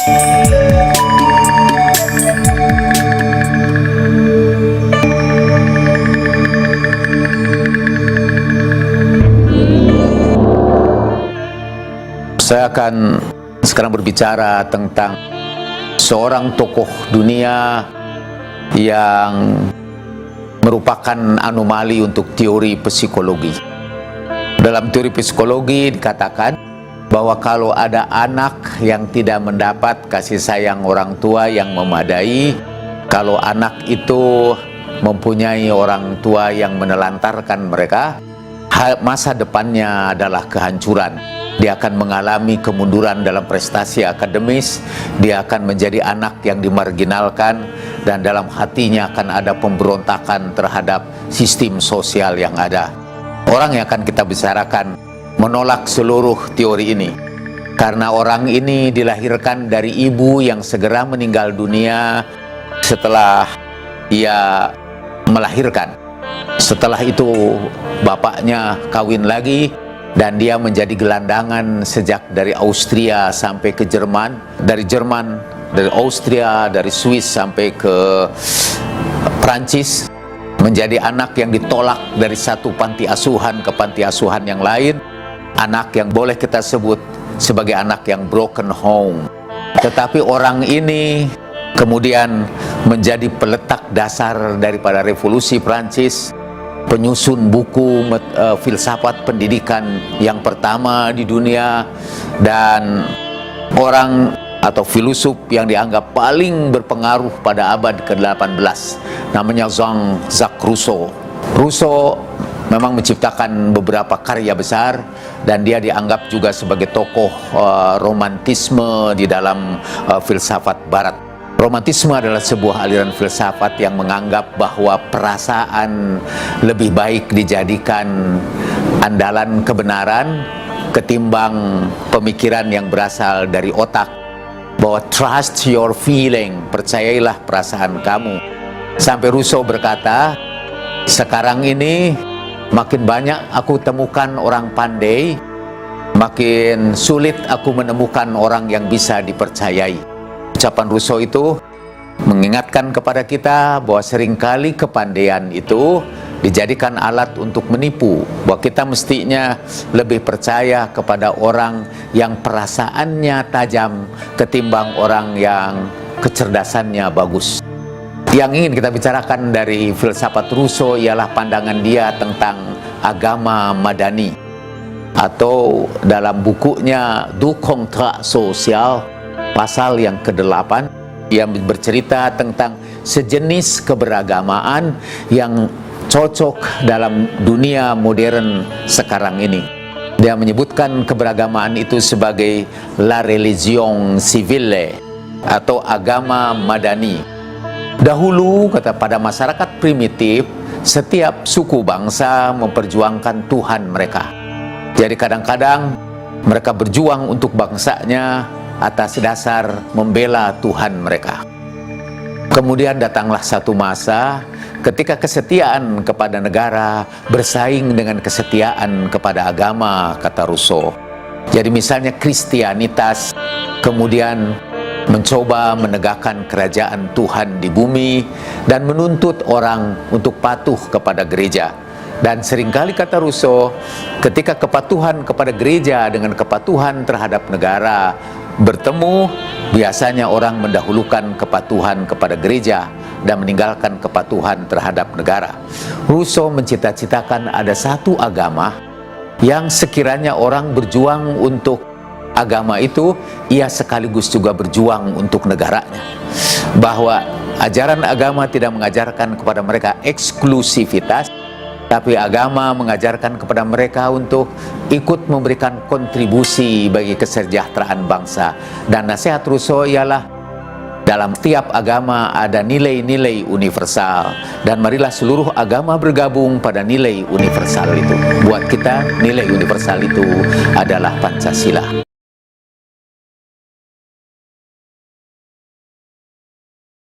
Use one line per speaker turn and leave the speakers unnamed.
Saya akan sekarang berbicara tentang seorang tokoh dunia yang merupakan anomali untuk teori psikologi. Dalam teori psikologi dikatakan bahwa kalau ada anak yang tidak mendapat kasih sayang orang tua yang memadai, kalau anak itu mempunyai orang tua yang menelantarkan mereka, masa depannya adalah kehancuran. Dia akan mengalami kemunduran dalam prestasi akademis, dia akan menjadi anak yang dimarginalkan, dan dalam hatinya akan ada pemberontakan terhadap sistem sosial yang ada. Orang yang akan kita bicarakan menolak seluruh teori ini, karena orang ini dilahirkan dari ibu yang segera meninggal dunia setelah ia melahirkan. Setelah itu bapaknya kawin lagi, dan dia menjadi gelandangan sejak dari Austria sampai ke Jerman, dari Austria, dari Swiss sampai ke Prancis, menjadi anak yang ditolak dari satu panti asuhan ke panti asuhan yang lain, anak yang boleh kita sebut sebagai anak yang broken home. Tetapi orang ini kemudian menjadi peletak dasar daripada revolusi Prancis, penyusun buku filsafat pendidikan yang pertama di dunia, dan orang atau filosof yang dianggap paling berpengaruh pada abad ke-18, namanya Jean-Jacques Rousseau. Rousseau memang menciptakan beberapa karya besar, dan dia dianggap juga sebagai tokoh romantisme di dalam filsafat barat. Romantisme adalah sebuah aliran filsafat yang menganggap bahwa perasaan lebih baik dijadikan andalan kebenaran ketimbang pemikiran yang berasal dari otak. Bahwa trust your feeling, percayailah perasaan kamu. Sampai Rousseau berkata, sekarang ini makin banyak aku temukan orang pandai, makin sulit aku menemukan orang yang bisa dipercayai. Ucapan Rousseau itu mengingatkan kepada kita bahwa seringkali kepandaian itu dijadikan alat untuk menipu, bahwa kita mestinya lebih percaya kepada orang yang perasaannya tajam ketimbang orang yang kecerdasannya bagus. Yang ingin kita bicarakan dari filsafat Rousseau ialah pandangan dia tentang agama madani, atau dalam bukunya Du Contrat Social, pasal yang ke-8, yang bercerita tentang sejenis keberagamaan yang cocok dalam dunia modern sekarang ini. Dia menyebutkan keberagamaan itu sebagai la religion civile, atau agama madani. Dahulu, kata, pada masyarakat primitif, setiap suku bangsa memperjuangkan Tuhan mereka. Jadi kadang-kadang mereka berjuang untuk bangsanya atas dasar membela Tuhan mereka. Kemudian datanglah satu masa ketika kesetiaan kepada negara bersaing dengan kesetiaan kepada agama, kata Rousseau. Jadi misalnya Kristianitas kemudian mencoba menegakkan kerajaan Tuhan di bumi dan menuntut orang untuk patuh kepada gereja. Dan seringkali, kata Rousseau, ketika kepatuhan kepada gereja dengan kepatuhan terhadap negara bertemu, biasanya orang mendahulukan kepatuhan kepada gereja dan meninggalkan kepatuhan terhadap negara. Rousseau mencita-citakan ada satu agama yang sekiranya orang berjuang untuk agama itu, ia sekaligus juga berjuang untuk negaranya. Bahwa ajaran agama tidak mengajarkan kepada mereka eksklusivitas, tapi agama mengajarkan kepada mereka untuk ikut memberikan kontribusi bagi kesejahteraan bangsa. Dan nasihat Rousseau ialah dalam tiap agama ada nilai-nilai universal, dan marilah seluruh agama bergabung pada nilai universal itu. Buat kita, nilai universal itu adalah Pancasila.